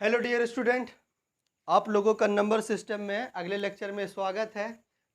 Hello dear student, आप लोगों का नंबर सिस्टम में अगले लेक्चर में स्वागत है।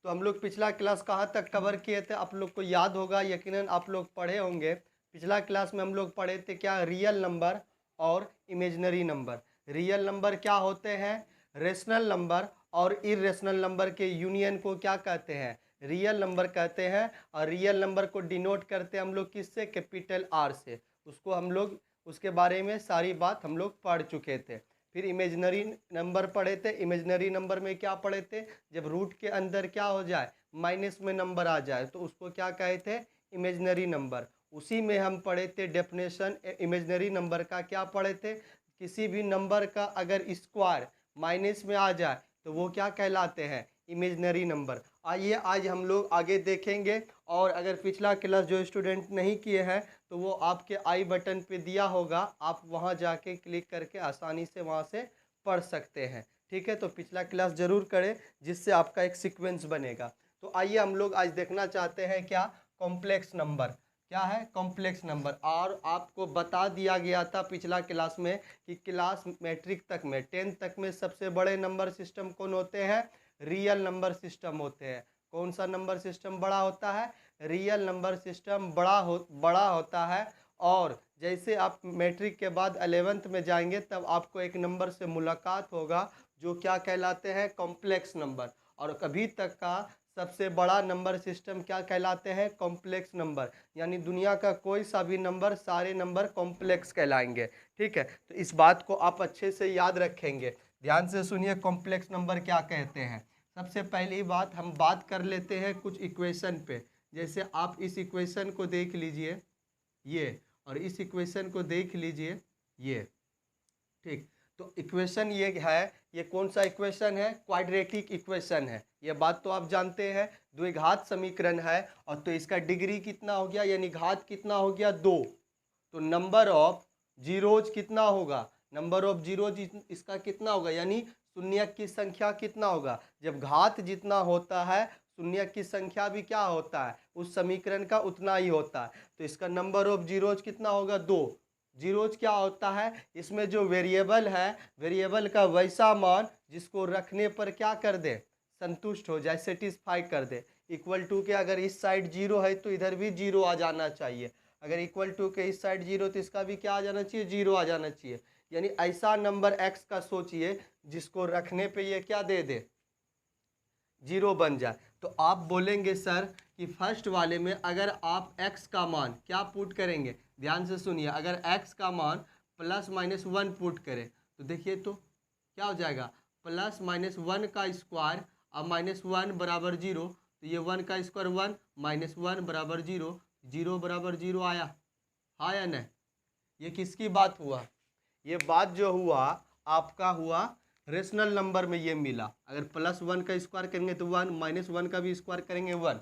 तो हम लोग पिछला क्लास कहाँ तक कवर किए थे आप लोग को याद होगा, यकीनन आप लोग पढ़े होंगे। पिछला क्लास में हम लोग पढ़े थे क्या, रियल नंबर और इमेजनरी नंबर। रियल नंबर क्या होते हैं, रेशनल नंबर और इरेशनल नंबर के यूनियन को क्या कहते हैं, रियल नंबर कहते हैं। और रियल नंबर को डिनोट करते हैं हम लोग किससे, कैपिटल आर से। उसको हम लोग उसके बारे में सारी बात हम लोग पढ़ चुके थे। फिर इमेजनरी नंबर पढ़े थे। इमेजनरी नंबर में क्या पढ़े थे, जब रूट के अंदर क्या हो जाए, माइनस में नंबर आ जाए तो उसको क्या कहे थे, इमेजनरी नंबर। उसी में हम पढ़े थे डेफिनेशन इमेजनरी नंबर का, क्या पढ़े थे, किसी भी नंबर का अगर स्क्वायर माइनस में आ जाए तो वो क्या कहलाते हैं, इमेजनरी नंबर। आइए आज हम लोग आगे देखेंगे। और अगर पिछला क्लास जो स्टूडेंट नहीं किए हैं तो वो आपके आई बटन पे दिया होगा, आप वहाँ जाके क्लिक करके आसानी से वहाँ से पढ़ सकते हैं। ठीक है, तो पिछला क्लास ज़रूर करें जिससे आपका एक सीक्वेंस बनेगा। तो आइए हम लोग आज देखना चाहते हैं क्या, कॉम्प्लेक्स नंबर। क्या है, कॉम्प्लेक्स नंबर। और आपको बता दिया गया था पिछला क्लास में कि क्लास मैट्रिक तक में 10th तक में सबसे बड़े नंबर सिस्टम कौन होते हैं, रियल नंबर सिस्टम होते हैं। कौन सा नंबर सिस्टम बड़ा होता है, रियल नंबर सिस्टम बड़ा होता है। और जैसे आप मैट्रिक के बाद 11th में जाएंगे तब आपको एक नंबर से मुलाकात होगा जो क्या कहलाते हैं, कॉम्प्लेक्स नंबर। और अभी तक का सबसे बड़ा नंबर सिस्टम क्या कहलाते हैं, कॉम्प्लेक्स नंबर। यानी दुनिया का कोई सा भी नंबर, सारे नंबर कॉम्प्लेक्स कहलाएंगे। ठीक है, तो इस बात को आप अच्छे से याद रखेंगे। ध्यान से सुनिए, कॉम्प्लेक्स नंबर क्या कहते हैं। सबसे पहली बात हम बात कर लेते हैं कुछ इक्वेशन पे। जैसे आप इस इक्वेशन को देख लीजिए ये, और इस इक्वेशन को देख लीजिए ये। ठीक, तो इक्वेशन ये है, ये कौन सा इक्वेशन है, क्वाड्रेटिक इक्वेशन है। ये बात तो आप जानते हैं, द्विघात समीकरण है। और तो इसका डिग्री कितना हो गया, यानी घात कितना हो गया, 2। तो नंबर ऑफ जीरोज कितना होगा, नंबर ऑफ जीरोज इसका कितना होगा, यानी शून्य की संख्या कितना होगा। जब घात जितना होता है शून्य की संख्या भी क्या होता है, उस समीकरण का उतना ही होता है। तो इसका नंबर ऑफ जीरोज कितना होगा, 2। जीरोज क्या होता है, इसमें जो वेरिएबल है, वेरिएबल का वैसा मान जिसको रखने पर क्या कर दे, संतुष्ट हो जाए, सेटिस्फाई कर दे। इक्वल टू के अगर इस साइड जीरो है तो इधर भी जीरो आ जाना चाहिए। अगर इक्वल टू के इस साइड जीरो तो इसका भी क्या आ जाना चाहिए, जीरो आ जाना चाहिए। यानी ऐसा नंबर एक्स का सोचिए जिसको रखने पे ये क्या दे दे, जीरो बन जाए। तो आप बोलेंगे सर कि फर्स्ट वाले में अगर आप x का मान क्या पुट करेंगे, ध्यान से सुनिए, अगर x का मान +-1 पुट करें तो देखिए तो क्या हो जाएगा, +-1 का स्क्वायर और -1 बराबर जीरो। तो ये 1 का स्क्वायर 1, -1 बराबर जीरो, जीरो बराबर जीरो आया, हाँ या नहीं। ये किसकी बात हुआ, ये बात जो हुआ आपका हुआ रेशनल नंबर में ये मिला। अगर +1 का स्क्वायर करेंगे तो 1, -1 का भी स्क्वायर करेंगे 1।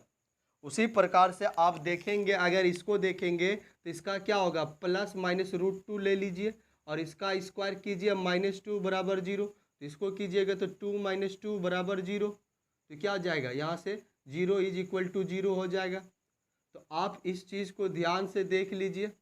उसी प्रकार से आप देखेंगे, अगर इसको देखेंगे तो इसका क्या होगा, +-√2 ले लीजिए और इसका स्क्वायर कीजिए, -2 बराबर जीरो। तो इसको कीजिएगा तो 2 - 2 बराबर जीरो। तो क्या हो जाएगा, यहाँ से 0 = 0 हो जाएगा। तो आप इस चीज़ को ध्यान से देख लीजिए,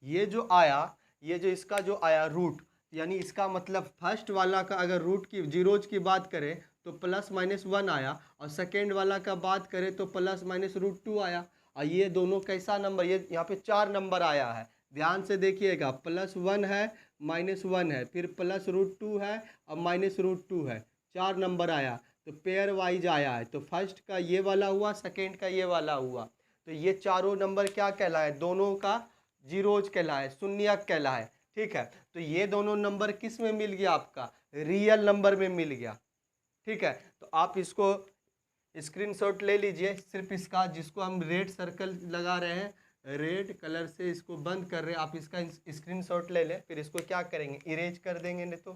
ये जो आया, ये जो इसका जो आया रूट, यानी इसका मतलब फर्स्ट वाला का अगर रूट की जीरोज की बात करें तो +-1 आया, और सेकेंड वाला का बात करें तो +-√2 आया। और ये दोनों कैसा नंबर, ये यहाँ पे 4 नंबर आया है। ध्यान से देखिएगा, +1 है, -1 है, फिर +√2 है और -√2 है, 4 नंबर आया। तो पेयर वाइज आया है, तो फर्स्ट का ये वाला हुआ, सेकेंड का ये वाला हुआ। तो ये चारों नंबर क्या कहलाए, दोनों का जीरोज कहलाए, शून्यक कहलाए। ठीक है, तो ये दोनों नंबर किस में मिल गया, आपका रियल नंबर में मिल गया। ठीक है, तो आप इसको स्क्रीनशॉट ले लीजिए, सिर्फ इसका जिसको हम रेड सर्कल लगा रहे हैं, रेड कलर से इसको बंद कर रहे हैं, आप इसका स्क्रीनशॉट ले लें। फिर इसको क्या करेंगे, इरेज कर देंगे, नहीं तो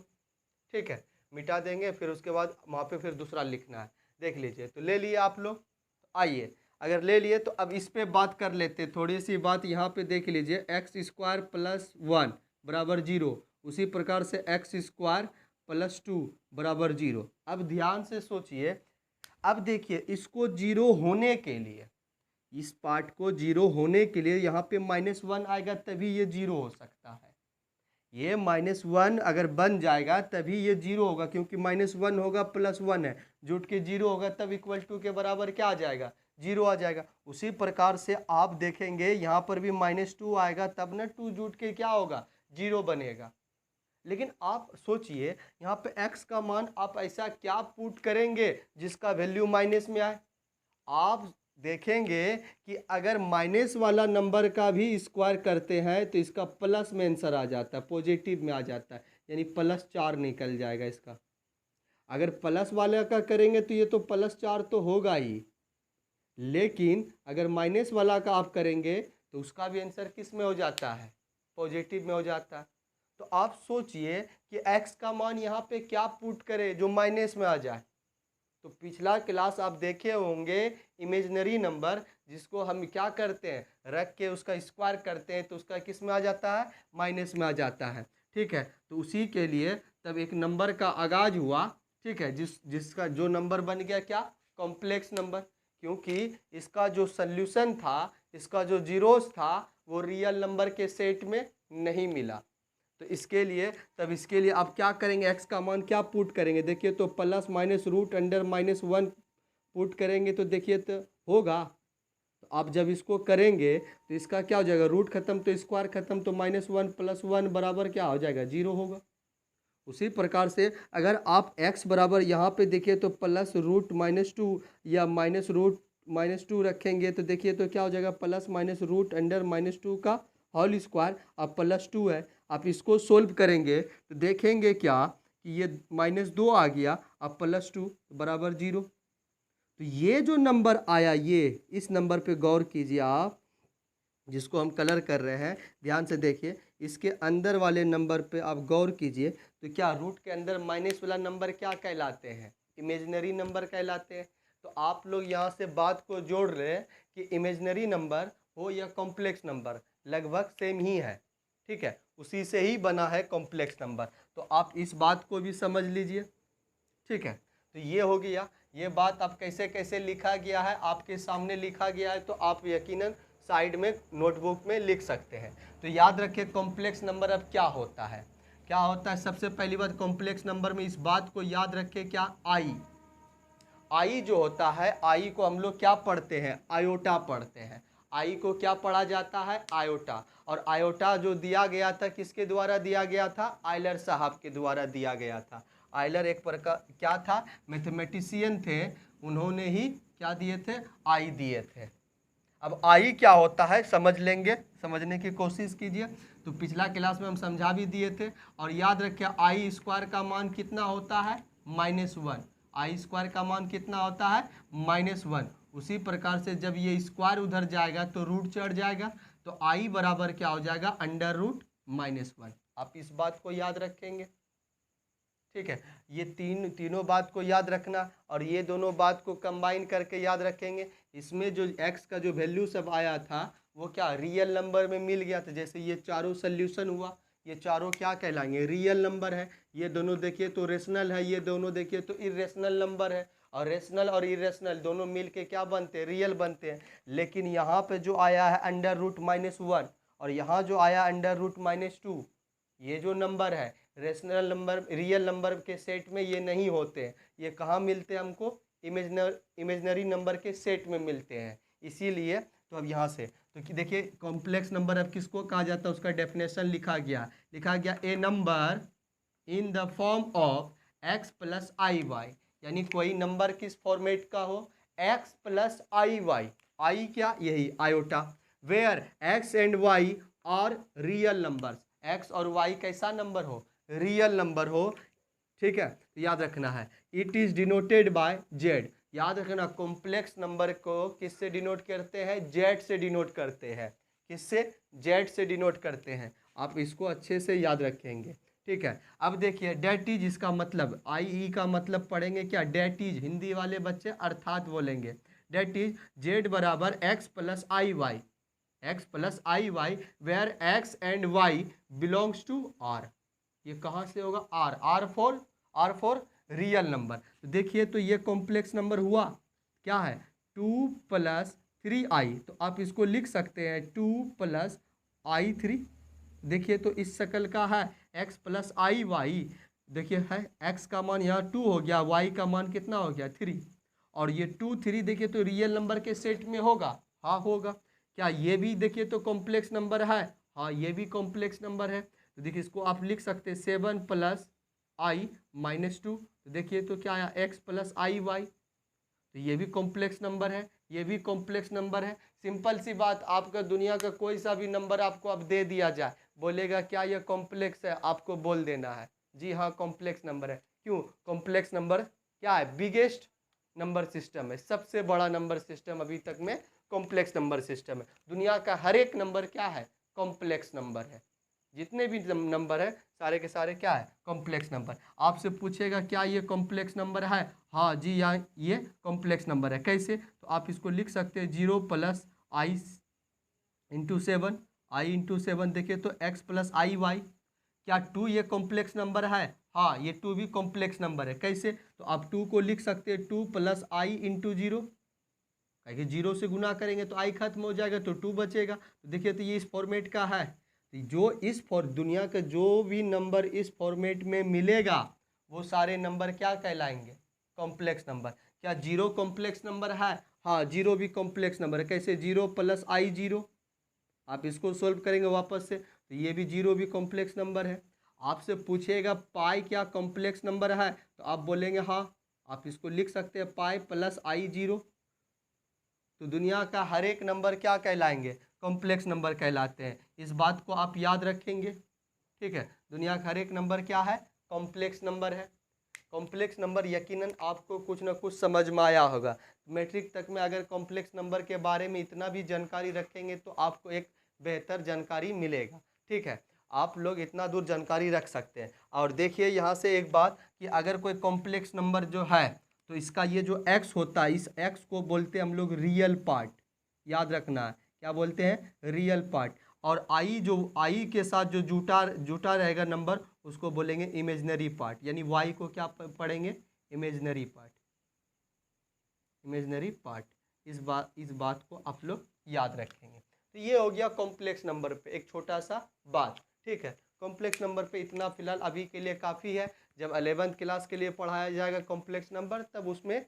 ठीक है मिटा देंगे। फिर उसके बाद वहाँ पे फिर दूसरा लिखना है, देख लीजिए। तो ले लिए आप लोग, आइए अगर ले लिए तो अब इस पे बात कर लेते, थोड़ी सी बात यहाँ पे देख लीजिए। x² + 1 बराबर 0, उसी प्रकार से x² + 2 बराबर 0। अब ध्यान से सोचिए, अब देखिए इसको जीरो होने के लिए, इस पार्ट को जीरो होने के लिए यहाँ पे -1 आएगा तभी ये जीरो हो सकता है। ये -1 अगर बन जाएगा तभी ये 0 होगा, क्योंकि -1 होगा +1 है, जुट के 0 होगा तब =2 के बराबर क्या आ जाएगा, 0 आ जाएगा। उसी प्रकार से आप देखेंगे यहाँ पर भी -2 आएगा तब ना 2 जुट के क्या होगा, 0 बनेगा। लेकिन आप सोचिए यहाँ पे x का मान आप ऐसा क्या पुट करेंगे जिसका वैल्यू माइनस में आए। आप देखेंगे कि अगर माइनस वाला नंबर का भी स्क्वायर करते हैं तो इसका प्लस में आंसर आ जाता है, पॉजिटिव में आ जाता है, यानी +4 निकल जाएगा इसका। अगर प्लस वाले का करेंगे तो ये तो +4 तो होगा ही, लेकिन अगर माइनस वाला का आप करेंगे तो उसका भी आंसर किस में हो जाता है, पॉजिटिव में हो जाता है। तो आप सोचिए कि x का मान यहाँ पे क्या पुट करे जो माइनस में आ जाए। तो पिछला क्लास आप देखे होंगे इमेजिनरी नंबर जिसको हम क्या करते हैं, रख के उसका स्क्वायर करते हैं तो उसका किस में आ जाता है, माइनस में आ जाता है। ठीक है, तो उसी के लिए तब एक नंबर का आगाज हुआ। ठीक है, जिसका जो नंबर बन गया क्या, कॉम्प्लेक्स नंबर, क्योंकि इसका जो सल्यूशन था, इसका जो जीरोस था वो रियल नंबर के सेट में नहीं मिला। तो इसके लिए आप क्या करेंगे, x का मान क्या पुट करेंगे, देखिए तो plus minus root under -1 put करेंगे तो देखिए तो होगा। तो आप जब इसको करेंगे तो इसका क्या हो जाएगा, रूट खत्म तो स्क्वायर खत्म, तो -1 + 1 बराबर क्या हो जाएगा, 0 होगा। उसी प्रकार से अगर आप x बराबर यहाँ पे देखिए तो +√-2 या -√-2 रखेंगे तो देखिए तो क्या हो जाएगा, प्लस माइनस रूट अंडर -2 का होल स्क्वायर, अब +2 है। आप इसको सोल्व करेंगे तो देखेंगे क्या कि ये -2 आ गया, अब +2 बराबर 0। तो ये जो नंबर आया, ये इस नंबर पे गौर कीजिए आप, जिसको हम कलर कर रहे हैं, ध्यान से देखिए, इसके अंदर वाले नंबर पे आप गौर कीजिए। तो क्या रूट के अंदर माइनस वाला नंबर क्या कहलाते हैं, इमेजिनरी नंबर कहलाते हैं। तो आप लोग यहाँ से बात को जोड़ रहे हैं कि इमेजिनरी नंबर हो या कॉम्प्लेक्स नंबर लगभग सेम ही है। ठीक है, उसी से ही बना है कॉम्प्लेक्स नंबर, तो आप इस बात को भी समझ लीजिए। ठीक है, तो ये हो गया, ये बात अब कैसे कैसे लिखा गया है आपके सामने लिखा गया है, तो आप यकीनन साइड में नोटबुक में लिख सकते हैं। तो याद रखिए कॉम्प्लेक्स नंबर अब क्या होता है, क्या होता है। सबसे पहली बात, कॉम्प्लेक्स नंबर में इस बात को याद रखिए, क्या, आई जो होता है, आई को हम लोग क्या पढ़ते हैं, आयोटा पढ़ते हैं। आई को क्या पढ़ा जाता है, आयोटा। और आयोटा जो दिया गया था किसके द्वारा दिया गया था, आयलर साहब के द्वारा दिया गया था। आयलर एक प्रकार क्या था, मैथमेटिशियन थे, उन्होंने ही क्या दिए थे, आई दिए थे। अब आई क्या होता है समझ लेंगे, समझने की कोशिश कीजिए। तो पिछला क्लास में हम समझा भी दिए थे, और याद रखिए आई स्क्वायर का मान कितना होता है, -1। आई स्क्वायर का मान कितना होता है, -1। उसी प्रकार से जब ये स्क्वायर उधर जाएगा तो रूट चढ़ जाएगा, तो आई बराबर क्या हो जाएगा, √-1। आप इस बात को याद रखेंगे। ठीक है, ये तीनों बात को याद रखना, और ये दोनों बात को कंबाइन करके याद रखेंगे। इसमें जो x का जो वैल्यू सब आया था वो क्या रियल नंबर में मिल गया था। जैसे ये चारों सल्यूशन हुआ, ये चारों क्या कहलाएंगे, रियल नंबर है। ये दोनों देखिए तो रेशनल है, ये दोनों देखिए तो इरेशनल नंबर है। और रेशनल और इरेशनल दोनों मिल के क्या बनते हैं, रियल बनते हैं। लेकिन यहाँ पे जो आया है √-1, और यहाँ जो आया √-2, ये जो नंबर है रेशनल नंबर, रियल नंबर के सेट में ये नहीं होते हैं। ये कहाँ मिलते हैं हमको, इमेजिनरी नंबर के सेट में मिलते हैं। इसीलिए तो अब यहाँ से तो देखिए कॉम्प्लेक्स नंबर अब किसको कहा जाता है, उसका डेफिनेशन लिखा गया a number in the form of x + iy, यानी कोई नंबर किस फॉर्मेट का हो, x + iy, आई क्या, यही iota, where x and y are real numbers, x और y कैसा नंबर हो, रियल नंबर हो। ठीक है, तो याद रखना है it is denoted by z। याद रखना कॉम्प्लेक्स नंबर को किससे डिनोट करते हैं, z से डिनोट करते हैं। किससे, z से डिनोट करते हैं। आप इसको अच्छे से याद रखेंगे। ठीक है, अब देखिए डेट इज, इसका मतलब आई ई का मतलब पढ़ेंगे क्या, डेट इज, हिंदी वाले बच्चे अर्थात बोलेंगे। डेट इज z बराबर x + iy, x + iy where x and y belongs to r। ये कहाँ से होगा, आर फॉर रियल नंबर। तो देखिए तो ये कॉम्प्लेक्स नंबर हुआ, क्या है, 2 + 3i। तो आप इसको लिख सकते हैं 2 + i3, देखिए तो इस शक्ल का है x प्लस आई वाई, देखिए है x का मान यहाँ 2 हो गया, y का मान कितना हो गया 3, और ये 2 3 देखिए तो रियल नंबर के सेट में होगा, हाँ होगा। क्या ये भी देखिए तो कॉम्प्लेक्स नंबर है, हाँ ये भी कॉम्प्लेक्स नंबर है। तो देखिए इसको आप लिख सकते हैं 7 प्लस आई माइनस 2, तो देखिए तो क्या आया x प्लस आई वाई, तो ये भी कॉम्प्लेक्स नंबर है, ये भी कॉम्प्लेक्स नंबर है। सिंपल सी बात, आपका दुनिया का कोई सा भी नंबर आपको अब दे दिया जाए, बोलेगा क्या ये कॉम्प्लेक्स है, आपको बोल देना है जी हाँ कॉम्प्लेक्स नंबर है। क्यों? कॉम्प्लेक्स नंबर क्या है? बिगेस्ट नंबर सिस्टम है, सबसे बड़ा नंबर सिस्टम अभी तक में कॉम्प्लेक्स नंबर सिस्टम है। दुनिया का हर एक नंबर क्या है? कॉम्प्लेक्स नंबर है। जितने भी नंबर है सारे के सारे क्या है? Complex number. आपसे पूछेगा क्या ये कॉम्प्लेक्स नंबर है, हाँ जी यहाँ ये कॉम्प्लेक्स नंबर है। कैसे? तो आप इसको लिख सकते हैं 0 प्लस आई इंटू 7, आई इंटू 7 देखिए तो x प्लस आई वाई। क्या 2 ये कॉम्प्लेक्स नंबर है? हाँ ये 2 भी कॉम्प्लेक्स नंबर है। कैसे? तो आप 2 को लिख सकते हैं 2 प्लस आई इंटू 0, क्योंकि 0 से गुना करेंगे तो आई खत्म हो जाएगा तो 2 बचेगा। तो देखिए तो ये इस फॉर्मेट का है, तो जो इस दुनिया का जो भी नंबर इस फॉर्मेट में मिलेगा वो सारे नंबर क्या कहलाएंगे? Complex number. क्या 0 कॉम्प्लेक्स नंबर है? हाँ 0 भी कॉम्प्लेक्स नंबर है। कैसे? 0 प्लस आई 0, आप इसको सोल्व करेंगे वापस से तो ये भी 0 भी कॉम्प्लेक्स नंबर है। आपसे पूछेगा पाई क्या कॉम्प्लेक्स नंबर है, तो आप बोलेंगे हाँ, आप इसको लिख सकते हैं पाई प्लस आई 0। तो दुनिया का हर एक नंबर क्या कहलाएंगे? कॉम्प्लेक्स नंबर कहलाते हैं। इस बात को आप याद रखेंगे, ठीक है। दुनिया का हर एक नंबर क्या है? कॉम्प्लेक्स नंबर है। कॉम्प्लेक्स नंबर यकीनन आपको कुछ ना कुछ समझ में आया होगा। मैट्रिक तक में अगर कॉम्प्लेक्स नंबर के बारे में इतना भी जानकारी रखेंगे तो आपको एक बेहतर जानकारी मिलेगा, ठीक है। आप लोग इतना दूर जानकारी रख सकते हैं। और देखिए यहाँ से एक बात कि अगर कोई कॉम्प्लेक्स नंबर जो है तो इसका ये जो x होता है, इस x को बोलते हैं हम लोग रियल पार्ट, याद रखना है क्या बोलते हैं? Real part. और आई के साथ जो जुटा जुटा रहेगा नंबर उसको बोलेंगे इमेजनरी पार्ट, यानी y को क्या पढ़ेंगे? Imaginary part, imaginary part. इस बात को आप लोग याद रखेंगे। तो ये हो गया कॉम्प्लेक्स नंबर पे एक छोटा सा बात, ठीक है। कॉम्प्लेक्स नंबर पे इतना फिलहाल अभी के लिए काफ़ी है। जब 11th क्लास के लिए पढ़ाया जाएगा कॉम्प्लेक्स नंबर तब उसमें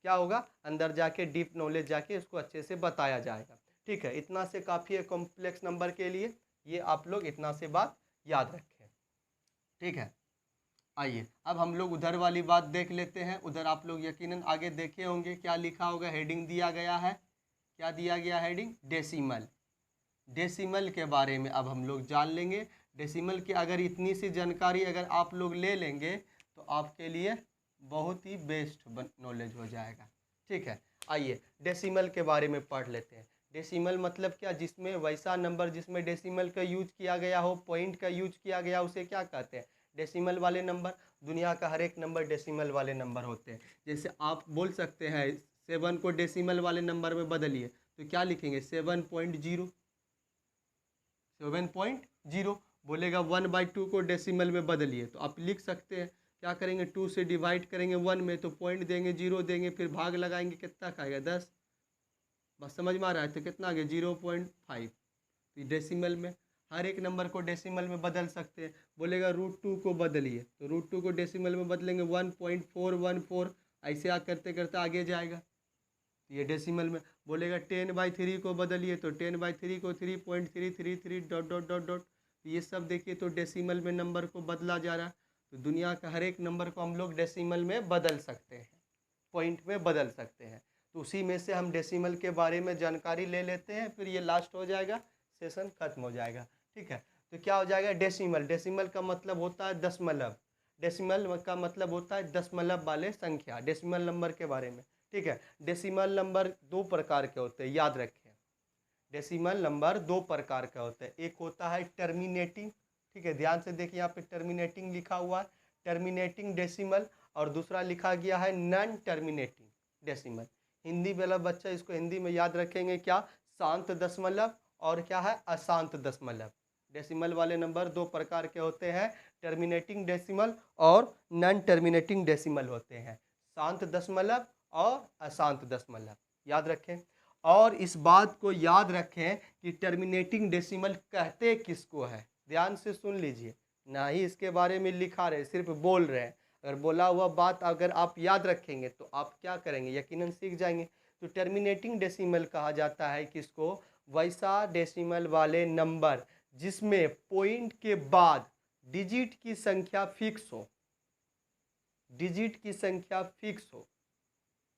क्या होगा, अंदर जाके डीप नॉलेज जाके उसको अच्छे से बताया जाएगा, ठीक है। इतना से काफ़ी है कॉम्प्लेक्स नंबर के लिए, ये आप लोग इतना से बात याद रखें, ठीक है। आइए अब हम लोग उधर वाली बात देख लेते हैं। उधर आप लोग यकीनन आगे देखे होंगे क्या लिखा होगा, हेडिंग दिया गया है। क्या दिया गया हेडिंग? डेसिमल। डेसिमल के बारे में अब हम लोग जान लेंगे। डेसिमल की अगर इतनी सी जानकारी अगर आप लोग ले लेंगे तो आपके लिए बहुत ही बेस्ट नॉलेज हो जाएगा, ठीक है। आइए डेसिमल के बारे में पढ़ लेते हैं। डेसिमल मतलब क्या? जिसमें वैसा नंबर जिसमें डेसिमल का यूज किया गया हो, पॉइंट का यूज किया गया, उसे क्या कहते हैं? डेसिमल वाले नंबर। दुनिया का हर एक नंबर डेसिमल वाले नंबर होते हैं। जैसे आप बोल सकते हैं 7 को डेसिमल वाले नंबर में बदलिए तो क्या लिखेंगे? 7.0। 7.0 बोलेगा 1/2 को डेसिमल में बदलिए तो आप लिख सकते हैं क्या करेंगे? 2 से डिवाइड करेंगे 1 में तो पॉइंट देंगे, 0 देंगे, फिर भाग लगाएंगे, कितना खाएगा? 10। बस समझ में आ रहा है? तो कितना आ गया? 0.5। तो डेसिमल में हर एक नंबर को डेसिमल में बदल सकते हैं। बोलेगा √2 को बदलिए तो √2 को डेसिमल में बदलेंगे 1.414, ऐसे करते करते आगे जाएगा, ये डेसिमल में। बोलेगा 10/3 को बदलिए तो 10/3 को 3.333 डॉट डॉट डॉट डॉट, ये सब देखिए तो डेसिमल में नंबर को बदला जा रहा है। तो दुनिया का हर एक नंबर को हम लोग डेसिमल में बदल सकते हैं, पॉइंट में बदल सकते हैं। तो उसी में से हम डेसिमल के बारे में जानकारी ले लेते हैं, फिर ये लास्ट हो जाएगा, सेशन खत्म हो जाएगा, ठीक है। तो क्या हो जाएगा? डेसिमल। डेसिमल का मतलब होता है दशमलव। डेसिमल का मतलब होता है दशमलव वाले संख्या, डेसिमल नंबर के बारे में, ठीक है। डेसिमल नंबर 2 प्रकार के होते हैं, याद रखें। डेसिमल नंबर 2 प्रकार के होते हैं। एक होता है टर्मिनेटिंग, ठीक है, ध्यान से देखिए यहाँ पे टर्मिनेटिंग लिखा हुआ है, टर्मिनेटिंग डेसिमल। और दूसरा लिखा गया है नॉन टर्मिनेटिंग डेसिमल। हिंदी वाला बच्चा इसको हिंदी में याद रखेंगे क्या? शांत दशमलव और क्या है? अशांत दशमलव। डेसिमल वाले नंबर 2 प्रकार के होते हैं, टर्मिनेटिंग डेसिमल और नॉन टर्मिनेटिंग डेसिमल होते हैं, शांत दशमलव और अशांत दशमलव, याद रखें। और इस बात को याद रखें कि टर्मिनेटिंग डेसिमल कहते किसको है? ध्यान से सुन लीजिए, ना ही इसके बारे में लिखा रहे, सिर्फ बोल रहे हैं। अगर बोला हुआ बात अगर आप याद रखेंगे तो आप क्या करेंगे, यकीनन सीख जाएंगे। तो टर्मिनेटिंग डेसिमल कहा जाता है किसको, वैसा डेसिमल वाले नंबर जिसमें पॉइंट के बाद डिजिट की संख्या फिक्स हो, डिजिट की संख्या फिक्स हो,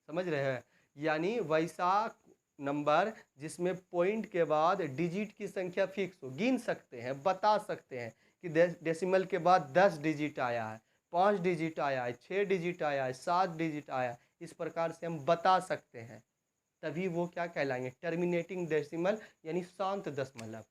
समझ रहे हैं। यानी वैसा नंबर जिसमें पॉइंट के बाद डिजिट की संख्या फिक्स हो, गिन सकते हैं, बता सकते हैं कि डेसिमल के बाद 10 डिजिट आया है, 5 डिजिट आया है, 6 डिजिट आया है, 7 डिजिट आया है, इस प्रकार से हम बता सकते हैं, तभी वो क्या कहलाएंगे, टर्मिनेटिंग डेसिमल यानी शांत दशमलव।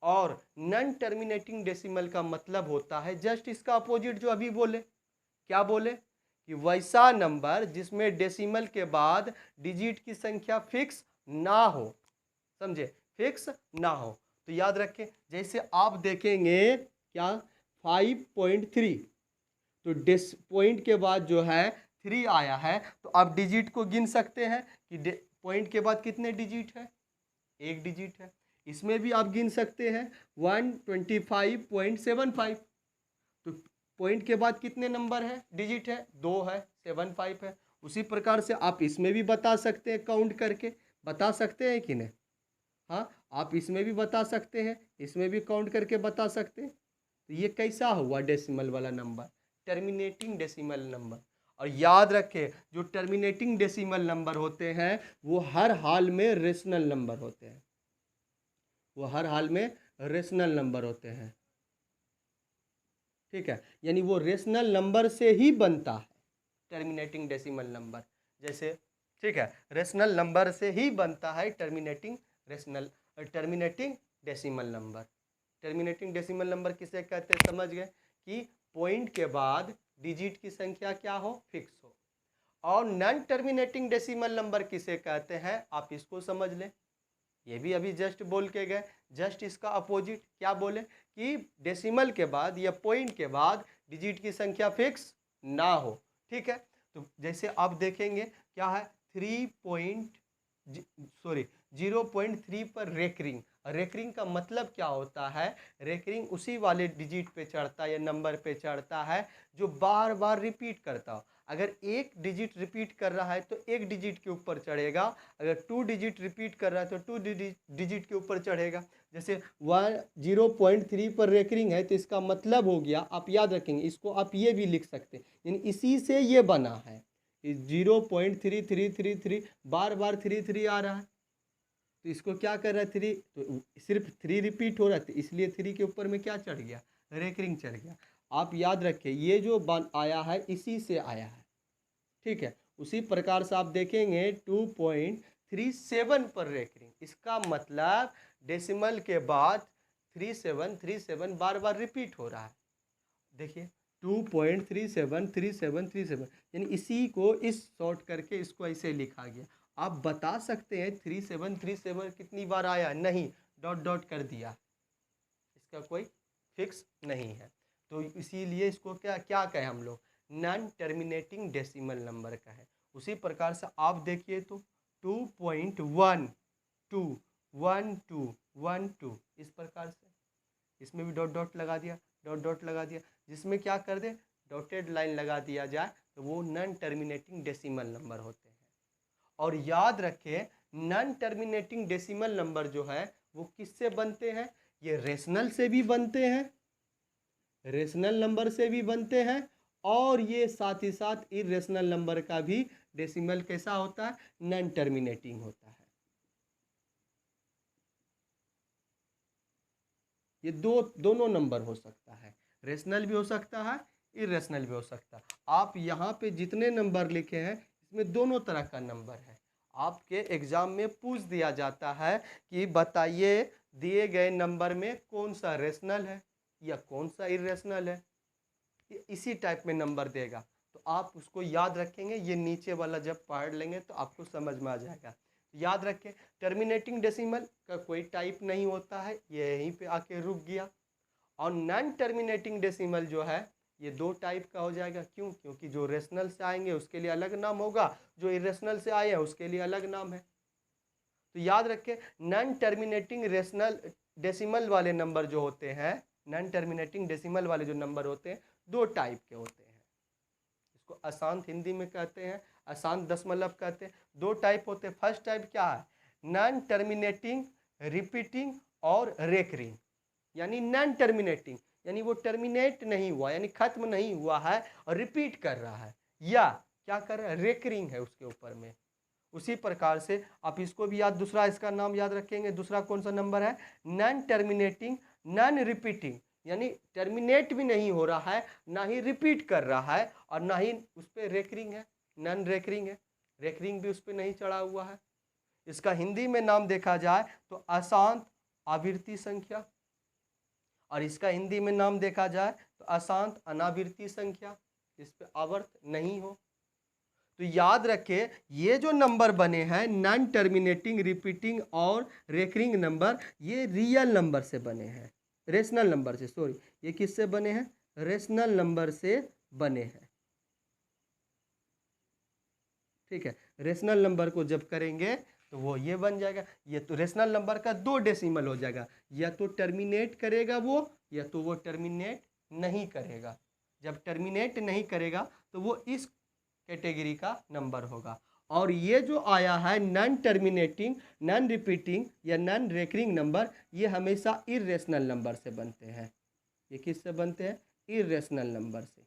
और नॉन टर्मिनेटिंग डेसिमल का मतलब होता है जस्ट इसका अपोजिट जो अभी बोले, क्या बोले कि वैसा नंबर जिसमें डेसिमल के बाद डिजिट की संख्या फिक्स ना हो, समझे, फिक्स ना हो। तो याद रखें, जैसे आप देखेंगे क्या 5.3, तो पॉइंट के बाद जो है 3 आया है, तो आप डिजिट को गिन सकते हैं कि पॉइंट के बाद कितने डिजिट है, एक डिजिट है। इसमें भी आप गिन सकते हैं 125.75, तो पॉइंट के बाद कितने नंबर है, डिजिट है, 2 है, 75 है। उसी प्रकार से आप इसमें भी बता सकते हैं, काउंट करके बता सकते हैं कि नहीं, हाँ आप इसमें भी बता सकते हैं, इसमें भी काउंट करके बता सकते हैं। तो ये कैसा हुआ डेसिमल वाला नंबर, टर्मिनेटिंग डेसिमल नंबर। और याद रखें, जो टर्मिनेटिंग डेसिमल नंबर होते हैं वो हर हाल में रेशनल नंबर होते हैं, वो हर हाल में रेशनल नंबर होते हैं, ठीक है। यानी वो रेशनल नंबर से ही बनता है टर्मिनेटिंग डेसिमल नंबर, जैसे, ठीक है, रेशनल नंबर से ही बनता है terminating decimal number. Terminating decimal number किसे कहते हैं, समझ गए कि पॉइंट के बाद डिजिट की संख्या क्या हो, फिक्स हो। और नॉन टर्मिनेटिंग डेसिमल नंबर किसे कहते हैं, आप इसको समझ लें, ये भी अभी जस्ट बोल के गए, जस्ट इसका अपोजिट क्या बोले कि डेसिमल के बाद या पॉइंट के बाद डिजिट की संख्या फिक्स ना हो, ठीक है। तो जैसे आप देखेंगे क्या है 0.3 पर रेकरिंग, रेकरिंग का मतलब क्या होता है, रेकरिंग उसी वाले डिजिट पे चढ़ता है या नंबर पे चढ़ता है जो बार बार रिपीट करता हो। अगर एक डिजिट रिपीट कर रहा है तो एक डिजिट के ऊपर चढ़ेगा, अगर 2 डिजिट रिपीट कर रहा है तो 2 डिजिट के ऊपर चढ़ेगा। जैसे 0.3 पर रेकरिंग है तो इसका मतलब हो गया, आप याद रखेंगे इसको, आप ये भी लिख सकते हैं, यानी इसी से ये बना है 0.3333 बार बार 3 आ रहा है, तो इसको क्या कर रहा है 3, तो सिर्फ 3 रिपीट हो रहा है, इसलिए 3 के ऊपर में क्या चढ़ गया, रेकरिंग चढ़ गया। आप याद रखें ये जो बन आया है इसी से आया है, ठीक है। उसी प्रकार से आप देखेंगे 2.37 पर रेकरिंग, इसका मतलब डेसिमल के बाद 3737 बार बार रिपीट हो रहा है, देखिए 2.373737, यानी इसी को इस शॉर्ट करके इसको ऐसे लिखा गया। आप बता सकते हैं 3737 कितनी बार आया, नहीं, डॉट डॉट कर दिया, इसका कोई फिक्स नहीं है। तो इसीलिए इसको क्या क्या कहे हम लोग, नॉन टर्मिनेटिंग डेसिमल नंबर का है। उसी प्रकार से आप देखिए तो 2.121212 इस प्रकार से, इसमें भी डॉट डॉट लगा दिया, डॉट डॉट लगा दिया, जिसमें क्या कर दे डॉटेड लाइन लगा दिया जाए तो वो नॉन टर्मिनेटिंग डेसिमल नंबर होते हैं। और याद रखें नॉन टर्मिनेटिंग डेसिमल नंबर जो है वो किससे बनते हैं, ये रेशनल से भी बनते हैं, रेशनल नंबर से भी बनते हैं, और ये साथ ही साथ इरेशनल नंबर का भी डेसिमल कैसा होता है, नॉन टर्मिनेटिंग होता है। ये दोनों नंबर हो सकता है, रेशनल भी हो सकता है, इरेशनल भी हो सकता है। आप यहाँ पे जितने नंबर लिखे हैं इसमें दोनों तरह का नंबर है। आपके एग्जाम में पूछ दिया जाता है कि बताइए दिए गए नंबर में कौन सा रेशनल है या कौन सा इरेशनल है, इसी टाइप में नंबर देगा, तो आप उसको याद रखेंगे, ये नीचे वाला जब पढ़ लेंगे तो आपको समझ में आ जाएगा। याद रखें टर्मिनेटिंग डेसिमल का कोई टाइप नहीं होता है, ये यहीं पे आके रुक गया। और नॉन टर्मिनेटिंग डेसिमल जो है ये 2 टाइप का हो जाएगा, क्यों, क्योंकि जो रेशनल से आएंगे उसके लिए अलग नाम होगा, जो इरेशनल से आए हैं उसके लिए अलग नाम है। तो याद रखें नॉन टर्मिनेटिंग रेशनल डेसिमल वाले नंबर जो होते हैं नॉन टर्मिनेटिंग डेसिमल वाले जो नंबर होते हैं 2 टाइप के होते हैं। इसको अशांत हिंदी में कहते हैं, अशांत दशमलव कहते हैं। 2 टाइप होते हैं। फर्स्ट टाइप क्या है? नॉन टर्मिनेटिंग, रिपीटिंग और रेकरिंग। यानी नॉन टर्मिनेटिंग यानी वो टर्मिनेट नहीं हुआ, यानी खत्म नहीं हुआ है और रिपीट कर रहा है, या क्या कर रहा है, रेकरिंग है उसके ऊपर में। उसी प्रकार से आप इसको भी याद, दूसरा इसका नाम याद रखेंगे। दूसरा कौन सा नंबर है? नॉन टर्मिनेटिंग, नॉन रिपीटिंग, यानी टर्मिनेट भी नहीं हो रहा है, ना ही रिपीट कर रहा है, और ना ही उस पर रेकरिंग है, नॉन रेकरिंग है, रेकरिंग भी उस पर नहीं चढ़ा हुआ है। इसका हिंदी में नाम देखा जाए तो अशांत आवृत्ति संख्या, और इसका हिंदी में नाम देखा जाए तो अशांत अनावृत्ति संख्या, इस पे आवर्त नहीं हो। तो याद रखें, ये जो नंबर बने हैं नॉन टर्मिनेटिंग, रिपीटिंग और रेकरिंग नंबर, ये रियल नंबर से बने हैं, रेशनल नंबर से, सॉरी, ये किससे बने हैं? रेशनल नंबर से बने हैं। ठीक है, रेशनल नंबर को जब करेंगे तो वो ये बन जाएगा। ये तो रेशनल नंबर का 2 डेसिमल हो जाएगा, या तो टर्मिनेट करेगा वो, या तो वो टर्मिनेट नहीं करेगा। जब टर्मिनेट नहीं करेगा तो वो इस कैटेगरी का नंबर होगा। और ये जो आया है नॉन टर्मिनेटिंग, नॉन रिपीटिंग या नॉन रेकरिंग नंबर, ये हमेशा इर्रेशनल नंबर से बनते हैं। ये किससे बनते हैं? इर्रेशनल नंबर से।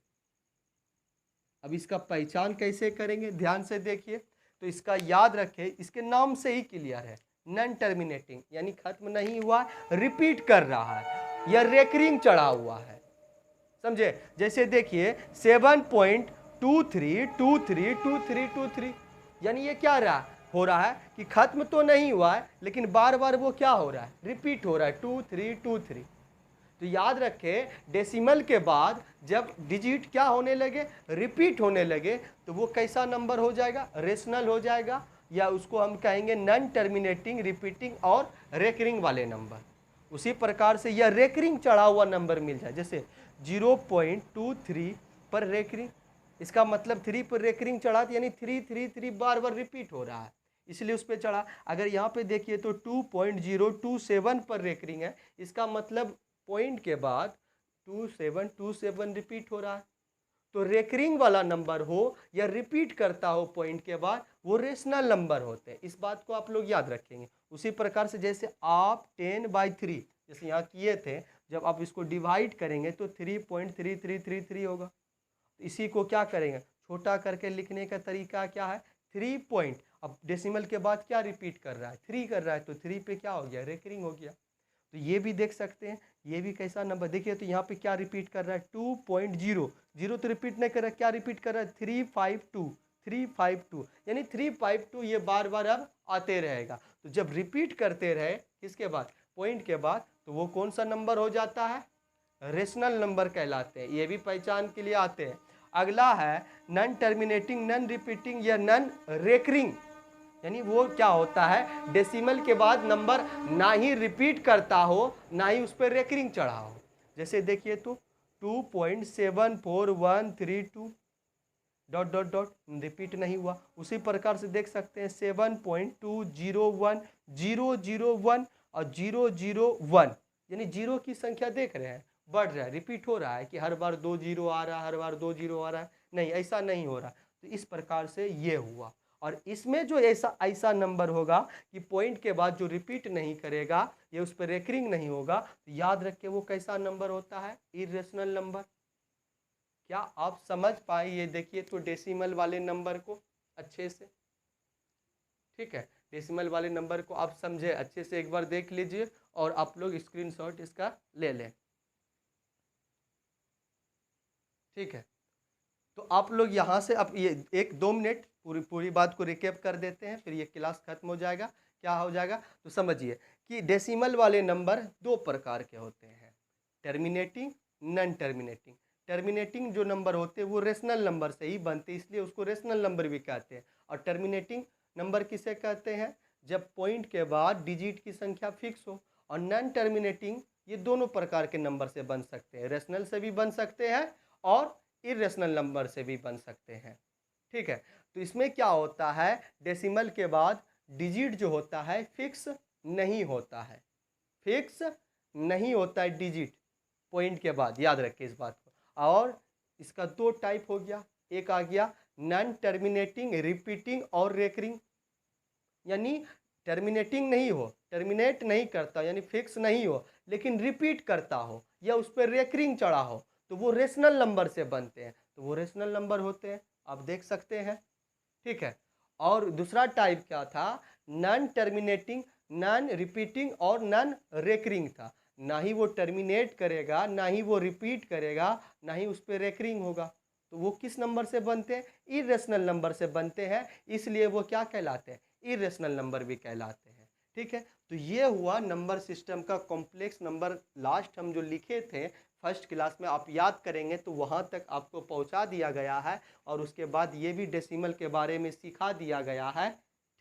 अब इसका पहचान कैसे करेंगे, ध्यान से देखिए। तो इसका याद रखें, इसके नाम से ही क्लियर है, नॉन टर्मिनेटिंग यानी खत्म नहीं हुआ, रिपीट कर रहा है, या रेकरिंग चढ़ा हुआ है। समझे? जैसे देखिए 7.23232323, यानी ये क्या हो रहा है कि खत्म तो नहीं हुआ है, लेकिन बार बार वो क्या हो रहा है, रिपीट हो रहा है, 2323। तो याद रखें, डेसिमल के बाद जब डिजिट क्या होने लगे, रिपीट होने लगे, तो वो कैसा नंबर हो जाएगा? रेशनल हो जाएगा, या उसको हम कहेंगे नॉन टर्मिनेटिंग, रिपीटिंग और रेकरिंग वाले नंबर। उसी प्रकार से यह रेकरिंग चढ़ा हुआ नंबर मिल जाए, जैसे 0.23 पर रेकरिंग, इसका मतलब 3 पर रेकरिंग चढ़ा, यानी 333 बार बार रिपीट हो रहा है, इसलिए उस पर चढ़ा। अगर यहाँ पे देखिए तो 2.027 पर रेकरिंग है, इसका मतलब पॉइंट के बाद 2727 रिपीट हो रहा है। तो रेकरिंग वाला नंबर हो या रिपीट करता हो पॉइंट के बाद, वो रेशनल नंबर होते हैं। इस बात को आप लोग याद रखेंगे। उसी प्रकार से जैसे आप 10/3 जैसे यहाँ किए थे, जब आप इसको डिवाइड करेंगे तो 3.3333 होगा। इसी को क्या करेंगे, छोटा करके लिखने का तरीका क्या है, 3 पॉइंट, अब डेसिमल के बाद क्या रिपीट कर रहा है, 3 कर रहा है, तो 3 पे क्या हो गया, रेकरिंग हो गया। तो ये भी देख सकते हैं, ये भी कैसा नंबर, देखिए तो यहाँ पे क्या रिपीट कर रहा है, 2.0, जीरो तो रिपीट नहीं कर रहा है, क्या रिपीट कर रहा है, 352, यानी 352 ये बार बार अब आते रहेगा। तो जब रिपीट करते रहे किसके बाद, पॉइंट के बाद, तो वो कौन सा नंबर हो जाता है, रेशनल नंबर कहलाते हैं। ये भी पहचान के लिए आते हैं। अगला है नॉन टर्मिनेटिंग, नॉन रिपीटिंग या नॉन रेकरिंग, यानी वो क्या होता है, डेसिमल के बाद नंबर ना ही रिपीट करता हो, ना ही उस पर रेकरिंग चढ़ा हो। जैसे देखिए तो 2.74132 डॉट डॉट डॉट रिपीट नहीं हुआ। उसी प्रकार से देख सकते हैं 7.201 और 001, यानी जीरो की संख्या देख रहे हैं, बढ़ रहा है, रिपीट हो रहा है कि हर बार 2 जीरो आ रहा है, हर बार 2 जीरो आ रहा है, नहीं, ऐसा नहीं हो रहा। तो इस प्रकार से ये हुआ। और इसमें जो ऐसा नंबर होगा कि पॉइंट के बाद जो रिपीट नहीं करेगा, ये उस पर रेकरिंग नहीं होगा, तो याद रख के वो कैसा नंबर होता है, इरेशनल नंबर। क्या आप समझ पाए? ये देखिए तो डेसिमल वाले नंबर को अच्छे से, ठीक है, डेसिमल वाले नंबर को आप समझे अच्छे से, एक बार देख लीजिए और आप लोग स्क्रीनशॉट इसका ले लें। ठीक है, तो आप लोग यहाँ से अब ये 1-2 मिनट पूरी बात को रिकैप कर देते हैं, फिर ये क्लास खत्म हो जाएगा। क्या हो जाएगा, तो समझिए कि डेसिमल वाले नंबर 2 प्रकार के होते हैं, टर्मिनेटिंग, नॉन टर्मिनेटिंग। टर्मिनेटिंग जो नंबर होते हैं वो रेशनल नंबर से ही बनते हैं, इसलिए उसको रेशनल नंबर भी कहते हैं। और टर्मिनेटिंग नंबर किसे कहते हैं, जब पॉइंट के बाद डिजिट की संख्या फिक्स हो। और नॉन टर्मिनेटिंग ये दोनों प्रकार के नंबर से बन सकते हैं, रेशनल से भी बन सकते हैं और इरेशनल नंबर से भी बन सकते हैं। ठीक है, तो इसमें क्या होता है, डेसिमल के बाद डिजिट जो होता है फिक्स नहीं होता है, फिक्स नहीं होता है डिजिट। पॉइंट के बाद, याद रखिए इस बात को। और इसका दो टाइप हो गया, एक आ गया नॉन टर्मिनेटिंग, रिपीटिंग और रेकरिंग, यानी टर्मिनेटिंग नहीं हो, टर्मिनेट नहीं करता यानी फिक्स नहीं हो, लेकिन रिपीट करता हो या उस पर रेकरिंग चढ़ा हो, तो वो रेशनल नंबर से बनते हैं, तो वो रेशनल नंबर होते हैं, आप देख सकते हैं। ठीक है। और दूसरा टाइप क्या था, नॉन टर्मिनेटिंग, नॉन रिपीटिंग और नॉन रेकरिंग था, ना ही वो टर्मिनेट करेगा, ना ही वो रिपीट करेगा, ना ही उस पर रेकरिंग होगा, तो वो किस नंबर से बनते हैं, इरेशनल नंबर से बनते हैं, इसलिए वो क्या कहलाते हैं, इरेशनल नंबर भी कहलाते हैं। ठीक है। तो ये हुआ नंबर सिस्टम का कॉम्प्लेक्स नंबर। लास्ट हम जो लिखे थे फर्स्ट क्लास में, आप याद करेंगे तो वहाँ तक आपको पहुँचा दिया गया है, और उसके बाद ये भी डेसिमल के बारे में सिखा दिया गया है।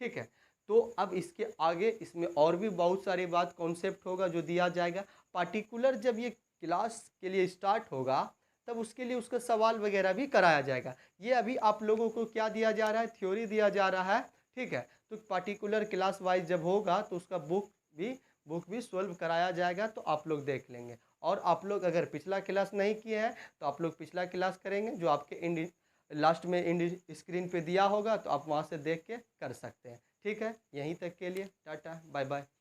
ठीक है। तो अब इसके आगे इसमें और भी बहुत सारी बात कॉन्सेप्ट होगा जो दिया जाएगा। पार्टिकुलर जब ये क्लास के लिए स्टार्ट होगा तब उसके लिए उसका सवाल वगैरह भी कराया जाएगा। ये अभी आप लोगों को क्या दिया जा रहा है, थ्योरी दिया जा रहा है। ठीक है। तो पार्टिकुलर क्लास वाइज जब होगा तो उसका बुक भी सॉल्व कराया जाएगा, तो आप लोग देख लेंगे। और आप लोग अगर पिछला क्लास नहीं किए हैं तो आप लोग पिछला क्लास करेंगे, जो आपके लास्ट में स्क्रीन पे दिया होगा, तो आप वहाँ से देख के कर सकते हैं। ठीक है। यहीं तक के लिए टाटा बाय बाय।